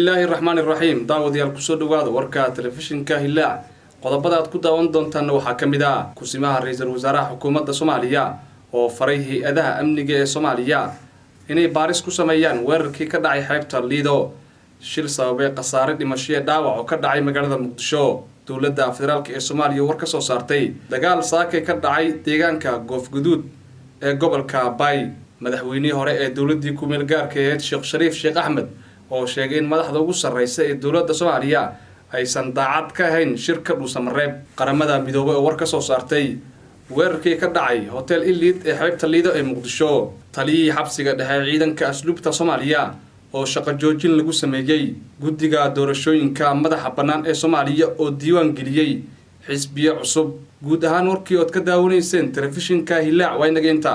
الله الرحمن الرحيم داود يالكسو دواada warka telefishinka Hilaac qodobada aad ku daawan doontaan waxa kamida kusimaha ra'iisul wasaaraha xukuumadda Soomaaliya oo faray hay'adaha amniga ee Soomaaliya inay baaris ku sameeyaan weerarkii ka dhacay xeebta Lido shil sababay qasaare dhimasho dhaawac oo ka dhacay magaalada Muqdisho dawladda federaalka ee Soomaaliya war ka soo saartay dagaal saaka ka dhacay deegaanka Goofguduud ee gobolka Bay madaxweynihii hore ee dawladii ku meel gaarka ah Sheekh Shariif Sheekh Ahmed oo sheegay in madaxda ugu sarreeyay ee dawladda Soomaaliya aysan daacad ka ahayn shirka Dhuusamareeb qaramada midoobay oo war ka soo saartay weerarkii ka dhacay hotel Elite ee xeebta Lido ee Muqdisho taliyii xabsiga dhexe ciidanka asluubta Soomaaliya oo shaqo joojin lagu sameeyay guddiga doorashooyinka madaxa bannaan ee Soomaaliya oo diiwaan geliyay xisbiyo cusub guud ahaan warkii oo ka daawanayseen telefishinka Hilaac way nageynta